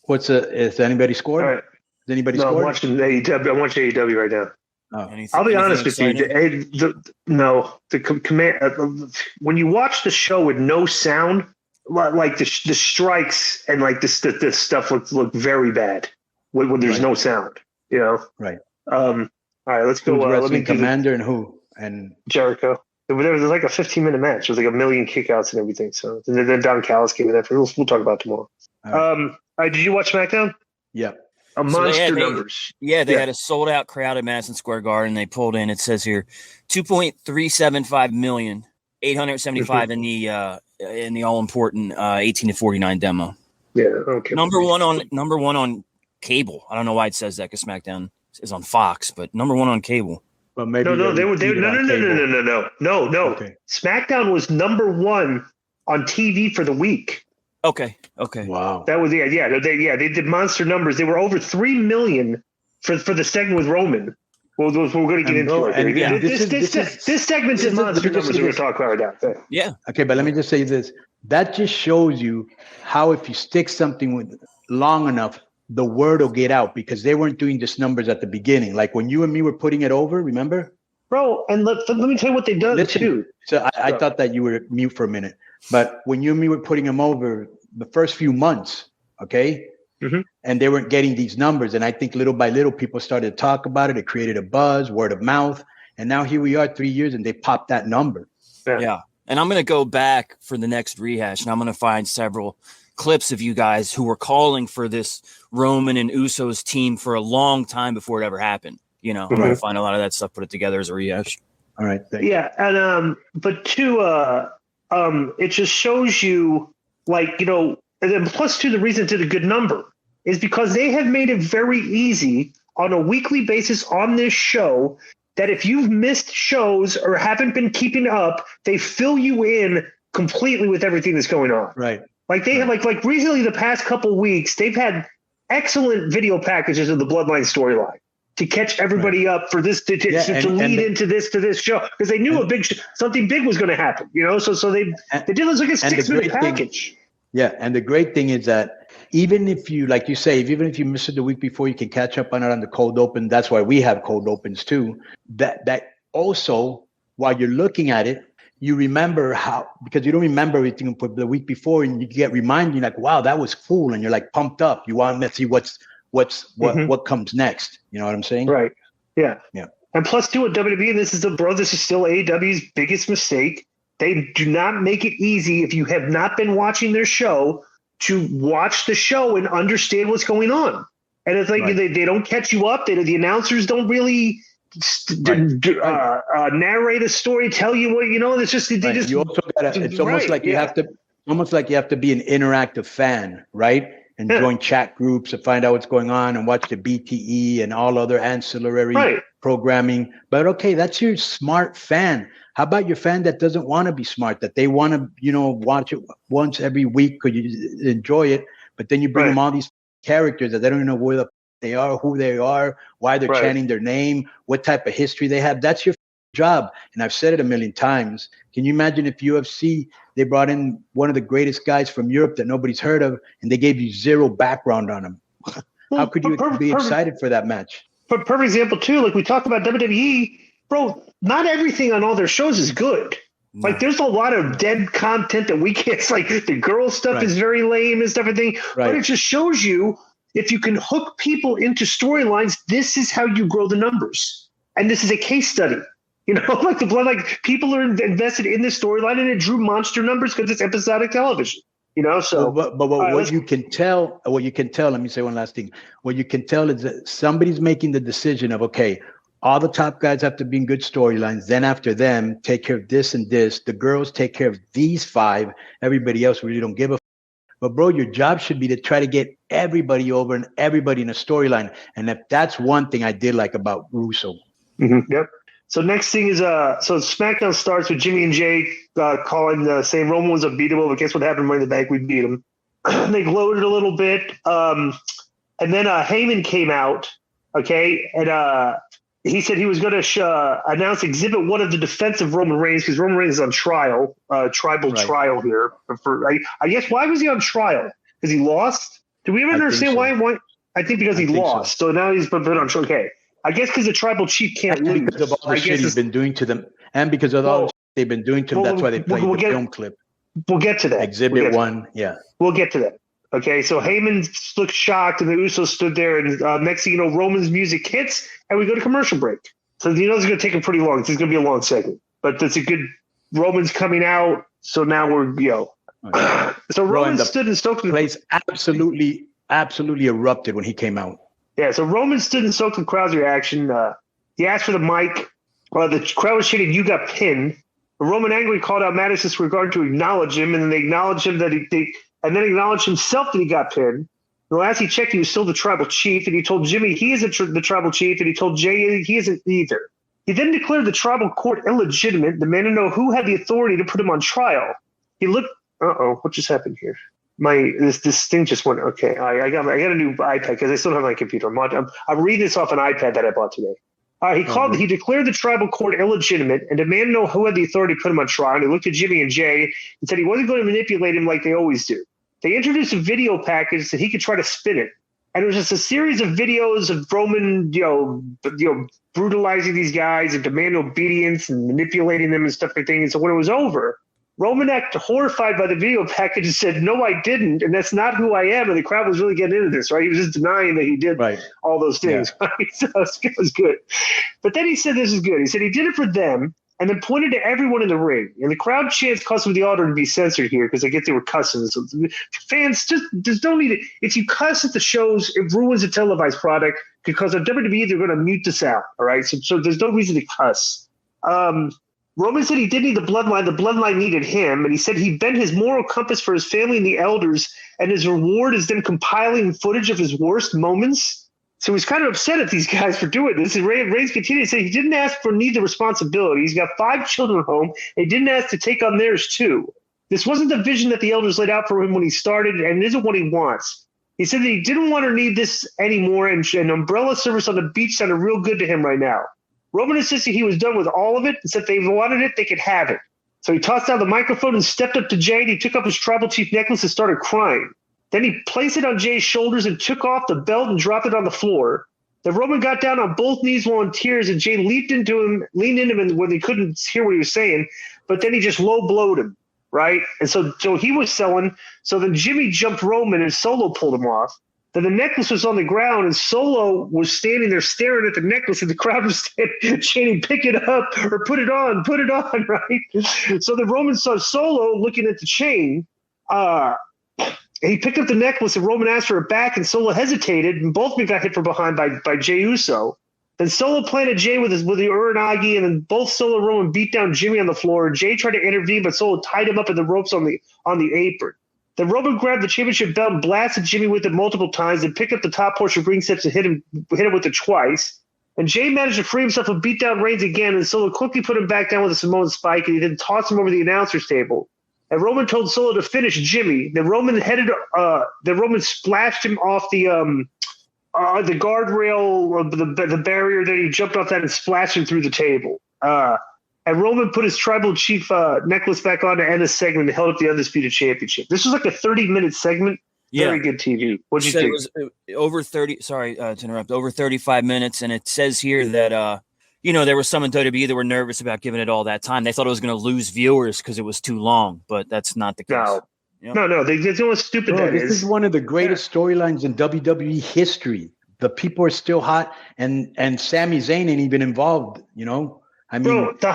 Is anybody scored? All right. Has anybody No, scored? I'm watching AEW. I'm watching AEW right now. Oh. I'll be honest with you. When you watch the show with no sound, like the strikes and like this stuff look very bad when there's no sound. You know. Right. All right. Let's go. Let me Commander and who and Jericho. There was like a 15-minute match. There was like a million kickouts and everything. So then Don Callis came in after. We'll talk about it tomorrow. All right. Did you watch SmackDown? Yeah. Monster numbers. Yeah, they had a sold-out crowd at Madison Square Garden. They pulled in, it says here, 2.375 million, 875 in the all-important 18 to 49 demo. Yeah, okay. Number one on cable. I don't know why it says that because SmackDown is on Fox, but number one on cable. But maybe no. Okay. SmackDown was number one on TV for the week. Okay. Wow. That was They did monster numbers. They were over 3 million for the segment with Roman. Well, we're going to get into it. This segment is monster numbers. We're going to talk about that. Yeah. Okay, but let me just say this. That just shows you how if you stick something with long enough, the word will get out because they weren't doing just numbers at the beginning. Like when you and me were putting it over, remember? Bro, and let me tell you what they've done too. So I thought that you were mute for a minute. But when you and me were putting them over the first few months, okay, and they weren't getting these numbers. And I think little by little, people started to talk about it. It created a buzz, word of mouth. And now here we are 3 years and they popped that number. Yeah. And I'm going to go back for the next rehash and I'm going to find several clips of you guys who were calling for this Roman and Usos team for a long time before it ever happened. You know, I'm going to find a lot of that stuff, put it together as a rehash. All right. Yeah. And, but it just shows you, like, you know, and then plus two, the reason to the good number is because they have made it very easy on a weekly basis on this show that if you've missed shows or haven't been keeping up, they fill you in completely with everything that's going on. Right. Like they have like recently the past couple weeks, they've had excellent video packages of the Bloodline storyline to catch everybody up for this to lead into this show because they knew something big was going to happen, you know. So they did this like a 6-minute package. And the great thing is that even if you, like you say, even if you miss it the week before, you can catch up on it on the cold open. That's why we have cold opens too. That also, while you're looking at it, you remember because you don't remember everything for the week before, and you get reminded, like, wow, that was cool, and you're like pumped up. You want to see what comes next. You know what I'm saying? Right. Yeah. Yeah. And plus, too, at WWE, this is still AEW's biggest mistake. They do not make it easy if you have not been watching their show to watch the show and understand what's going on. And it's like they don't catch you up. The announcers don't really narrate a story, tell you what, you know. It's just they just. You also gotta, it's almost like you have to, almost like you have to be an interactive fan, right? And join chat groups to find out what's going on and watch the BTE and all other ancillary programming. But okay, that's your smart fan. How about your fan that doesn't want to be smart, that they want to, you know, watch it once every week because you enjoy it, but then you bring them all these characters that they don't even know where they are, who they are, why they're chanting their name, what type of history they have. That's your job. And I've said it a million times. Can you imagine if UFC, they brought in one of the greatest guys from Europe that nobody's heard of, and they gave you zero background on him? How could you be excited for that match? Perfect example, too, like we talk about WWE, bro, not everything on all their shows is good. No. Like there's a lot of dead content that we can't, like the girl stuff is very lame and stuff and thing. But it just shows you if you can hook people into storylines, this is how you grow the numbers. And this is a case study. You know, like people are invested in this storyline and it drew monster numbers because it's episodic television. You know, so but what you can tell, let me say one last thing. What you can tell is that somebody's making the decision of, okay, all the top guys have to be in good storylines. Then after them, take care of this and this. The girls take care of these 5. Everybody else really don't give a. But bro, your job should be to try to get everybody over and everybody in a storyline. And if that's one thing I did like about Russo. Yep. So next thing is so SmackDown starts with Jimmy and Jay saying Roman was unbeatable, but guess what happened? Money in the Bank, we beat him. They gloated a little bit, and then Heyman came out, okay, and he said he was going to announce Exhibit 1 of the defense of Roman Reigns because Roman Reigns is on trial, trial here. I guess why was he on trial? Because he lost. Do we ever understand why? I think because he lost. So now he's been put on. Okay. I guess because the tribal chief can't lose. Because of all the shit he's been doing to them. And because of all the shit they've been doing to him. That's why they played the film clip. We'll get to that. Exhibit 1. Yeah. We'll get to that. Okay. So Heyman looked shocked and the Usos stood there. And next thing you know, Roman's music hits and we go to commercial break. So you know it's going to take him pretty long. It's going to be a long segment. But that's a good – Roman's coming out. So now we're So Roman stood and stoked. The place absolutely erupted when he came out. Yeah, so Roman stood and soaked the crowd's reaction. He asked for the mic. The crowd was chanting, "You got pinned." Roman angrily called out Madison regard to acknowledge him, and then they acknowledged him and then acknowledged himself that he got pinned. And last he checked, he was still the tribal chief, and he told Jimmy he isn't the tribal chief, and he told Jay he isn't either. He then declared the tribal court illegitimate, demanded to know who had the authority to put him on trial. He looked. What just happened here? This thing just went. Okay, I got a new iPad because I still have my computer. I'm reading this off an iPad that I bought today. He declared the tribal court illegitimate and demanded to know who had the authority to put him on trial. And he looked at Jimmy and Jay and said he wasn't going to manipulate him like they always do. They introduced a video package that he could try to spin it, and it was just a series of videos of Roman, brutalizing these guys and demanding obedience and manipulating them and stuff like that. And so when it was over, Roman acted horrified by the video package and said, "No, I didn't, and that's not who I am." And the crowd was really getting into this, right? He was just denying that he did all those things. Yeah. Right? So it was good. But then he said this is good. He said he did it for them and then pointed to everyone in the ring. And the crowd chants cuss with the order to be censored here because I guess they were cussing. So fans just don't need it. If you cuss at the shows, it ruins the televised product because on WWE, they're going to mute the sound, all right? So there's no reason to cuss. Roman said he did need the bloodline. The bloodline needed him. And he said he bent his moral compass for his family and the elders, and his reward is them compiling footage of his worst moments. So he's kind of upset at these guys for doing this. And Reigns continued to say he didn't ask for need the responsibility. He's got 5 children at home. He didn't ask to take on theirs too. This wasn't the vision that the elders laid out for him when he started, and it isn't what he wants. He said that he didn't want or need this anymore, and an umbrella service on the beach sounded real good to him right now. Roman insisted he was done with all of it and said if they wanted it, they could have it. So he tossed down the microphone and stepped up to Jay, and he took up his tribal chief necklace and started crying. Then he placed it on Jay's shoulders and took off the belt and dropped it on the floor. Then Roman got down on both knees while in tears, and Jay leaned into him when he couldn't hear what he was saying, but then he just low blowed him, right? And so he was selling. So then Jimmy jumped Roman and Solo pulled him off. Then the necklace was on the ground, and Solo was standing there staring at the necklace, and the crowd was chanting, "Pick it up," or "Put it on," right? So the Roman saw Solo looking at the chain. He picked up the necklace, and Roman asked for it back, and Solo hesitated, and both men got hit from behind by Jey Uso. Then Solo planted Jay with the Uranagi, and then both Solo and Roman beat down Jimmy on the floor. Jay tried to intervene, but Solo tied him up in the ropes on the apron. Then Roman grabbed the championship belt and blasted Jimmy with it multiple times, and picked up the top portion of ring steps and hit him with it twice. And Jay managed to free himself and beat down Reigns again, and Solo quickly put him back down with a Samoan spike, and he then tossed him over the announcer's table. And Roman told Solo to finish Jimmy. Then Roman splashed him off the guardrail of the barrier. Then he jumped off that and splashed him through the table. And Roman put his tribal chief necklace back on to end the segment and held up the Undisputed Championship. This was like a 30-minute segment. Yeah. Very good TV. What did you think? It was over 30. Sorry to interrupt. Over 35 minutes, and it says here that there were some in WWE that were nervous about giving it all that time. They thought it was going to lose viewers because it was too long, but that's not the case. No. They know how stupid that is. This is one of the greatest storylines in WWE history. The people are still hot, and Sami Zayn ain't even involved. I mean, bro, the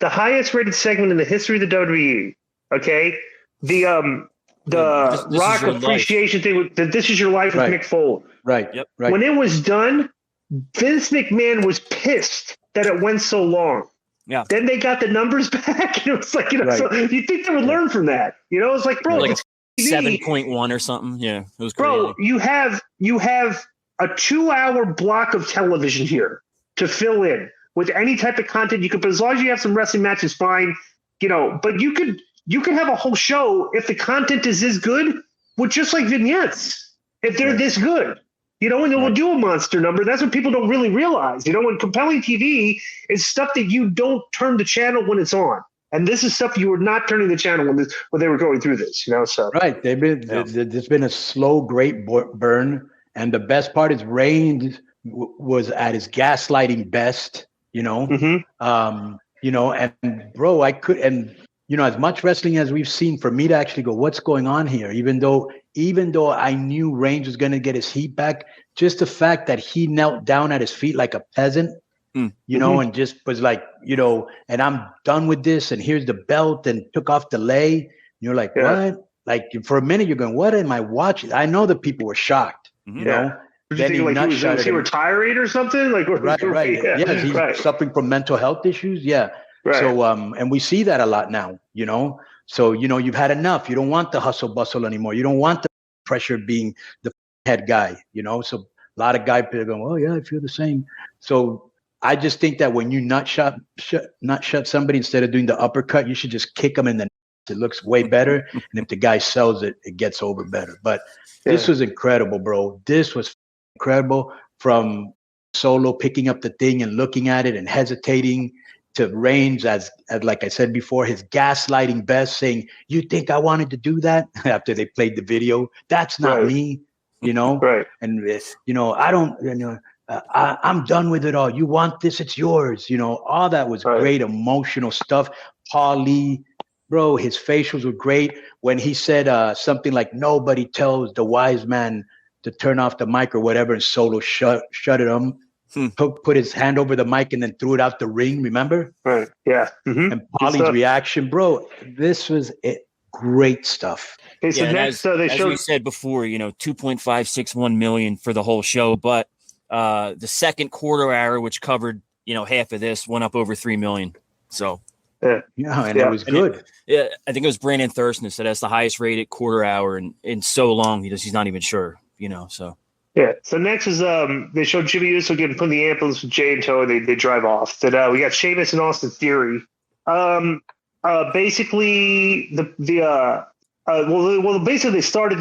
highest rated segment in the history of the WWE. Okay, the Rock appreciation thing with "This Is Your Life" with Mick Foley. Right. Yep. Right. When it was done, Vince McMahon was pissed that it went so long. Yeah. Then they got the numbers back, and it was like, so you think they would learn from that? It's like, bro, like 7.1 or something. Yeah, it was crazy. Bro, you have a 2-hour block of television here to fill in with any type of content you could, but as long as you have some wrestling matches, fine. But you could have a whole show if the content is this good with just like vignettes. If they're this good. And then we'll do a monster number. That's what people don't really realize. When compelling TV is stuff that you don't turn the channel when it's on. And this is stuff you were not turning the channel when they were going through this, So right, there's been a slow, great burn, and the best part is Reigns was at his gaslighting best, and bro, as much wrestling as we've seen, for me to actually go, what's going on here? Even though I knew Reigns was going to get his heat back, just the fact that he knelt down at his feet like a peasant, and just was like, and I'm done with this, and here's the belt, and took off the lei. You're like, what? Like for a minute, you're going, what am I watching? I know that people were shocked, Then he was he retiring or something? Like, right. Yeah, he's suffering from mental health issues. Yeah. Right. So, and we see that a lot now, So, you've had enough. You don't want the hustle bustle anymore. You don't want the pressure being the head guy, So a lot of guys are going, oh yeah, I feel the same. So I just think that when you not shut somebody, instead of doing the uppercut, you should just kick them in the nuts. It looks way better. And if the guy sells it, it gets over better. But this was incredible, bro. This was incredible, from Solo picking up the thing and looking at it and hesitating, to Reigns, as like I said before, his gaslighting best, saying, you think I wanted to do that? After they played the video, that's not me, Right. And I don't, I'm done with it all. You want this, it's yours. All that was great emotional stuff. Paul Lee, bro, his facials were great when he said something like, nobody tells the wise man to turn off the mic or whatever, and Solo shut it on. Put his hand over the mic and then threw it out the ring. Remember? Right. Yeah. Mm-hmm. And Paulie's reaction, bro. This was it. Great stuff. Okay, so next, they showed. As we said before, 2.561 million for the whole show, but the second quarter hour, which covered half of this, went up over 3 million. So and it was good. I think it was Brandon Thurston said that's the highest rated quarter hour in so long. He's not even sure. So. Yeah. So next is they showed Jimmy Uso getting put in the ambulance with Jay and Toe, and they drive off. Then we got Sheamus and Austin Theory. Basically basically they started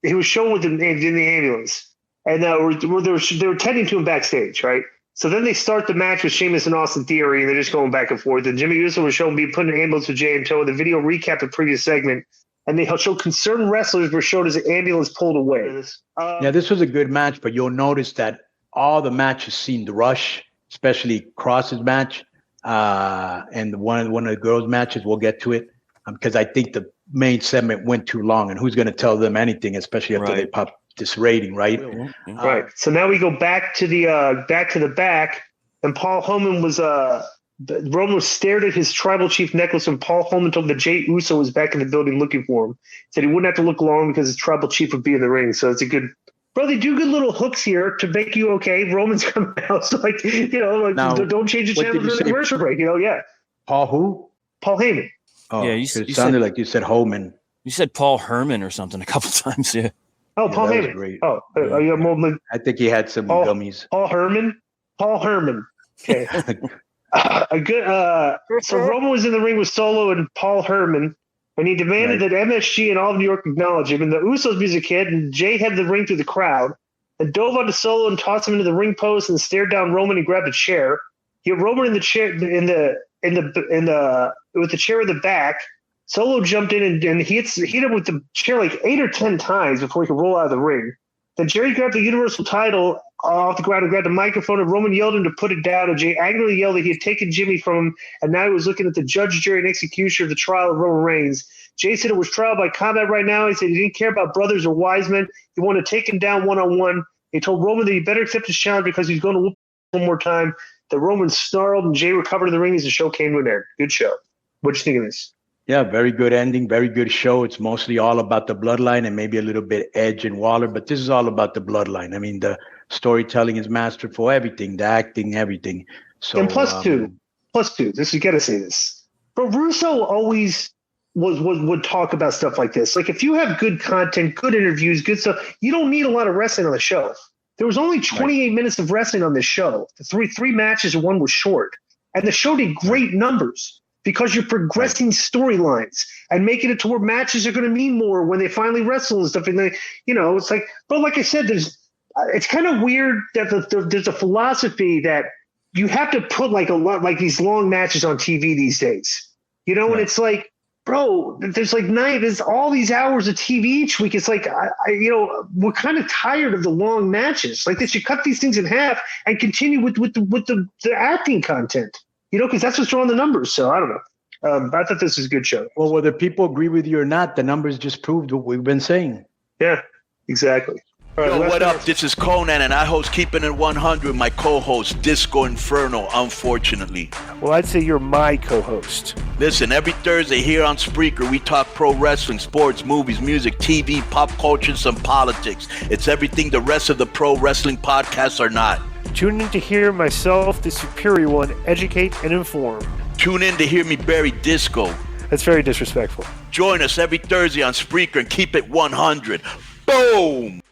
he was shown in the ambulance, and they were tending to him backstage, right? So then they start the match with Sheamus and Austin Theory, and they're just going back and forth. And Jimmy Uso was shown being put in an ambulance with Jay and Toe. The video recapped the previous segment. And they showed concerned wrestlers were showed as an ambulance pulled away. This was a good match, but you'll notice that all the matches seemed rushed, especially Cross's match and one of the girls' matches. We'll get to it because I think the main segment went too long. And who's going to tell them anything, especially after they pop this rating, right? Right. So now we go back to the back, and Paul Heyman was Roman stared at his tribal chief necklace, and Paul Heyman told him that Jey Uso was back in the building looking for him. Said he wouldn't have to look long because his tribal chief would be in the ring. So it's a good. Bro, they do good little hooks here to make you okay. Roman's coming out, so now, don't change the channel during the commercial break. Paul who? Paul Heyman. Oh, yeah, you sounded like you said Heyman. You said Paul Herman or something a couple times, yeah. Oh, Paul Heyman. Great. Oh, I think he had some gummies. Paul Herman. Okay. So Roman was in the ring with Solo and Paul Heyman, and he demanded that MSG and all of New York acknowledge him. And the Usos music hit, and Jay headed the ring through the crowd, and dove onto Solo and tossed him into the ring post, and stared down Roman and grabbed a chair. He hit Roman in the chair with the chair in the back. Solo jumped in and he hit him with the chair like 8 or 10 times before he could roll out of the ring. Then Jerry grabbed the Universal title off the ground and grabbed a microphone, and Roman yelled him to put it down, and Jay angrily yelled that he had taken Jimmy from him, and now he was looking at the judge, jury, and executioner of the trial of Roman Reigns. Jay said it was trial by combat right now. He said he didn't care about brothers or wise men. He wanted to take him down one-on-one. He told Roman that he better accept his challenge because he's going to whoop one more time. The Roman snarled, and Jay recovered in the ring as the show came to an end. Good show. What'd you think of this? Yeah, very good ending, very good show. It's mostly all about the bloodline and maybe a little bit Edge and Waller, but this is all about the bloodline. I mean, the storytelling is masterful, everything, the acting, everything. So, and plus two, this you got to say this. But Russo always would talk about stuff like this. Like if you have good content, good interviews, good stuff, you don't need a lot of wrestling on the show. There was only 28 minutes of wrestling on this show. The three matches and one was short, and the show did great numbers. Because you're progressing storylines and making it to where matches are going to mean more when they finally wrestle and stuff. And it's like, but like I said, it's kind of weird that there's a philosophy that you have to put like a lot like these long matches on TV these days. You know, and it's like, bro, there's all these hours of TV each week. It's like, we're kind of tired of the long matches. Like, they should cut these things in half and continue with the acting content, you know, because that's what's drawing the numbers. So I don't know. I thought this was a good show. Well, whether people agree with you or not, the numbers just proved what we've been saying. Yeah, exactly. All right, Yo, what up? This is Konnan, and I host Keeping It 100, my co-host, Disco Inferno, unfortunately. Well, I'd say you're my co-host. Listen, every Thursday here on Spreaker, we talk pro wrestling, sports, movies, music, TV, pop culture, and some politics. It's everything the rest of the pro wrestling podcasts are not. Tune in to hear myself, the superior one, educate and inform. Tune in to hear me bury Disco. That's very disrespectful. Join us every Thursday on Spreaker and keep it 100. Boom!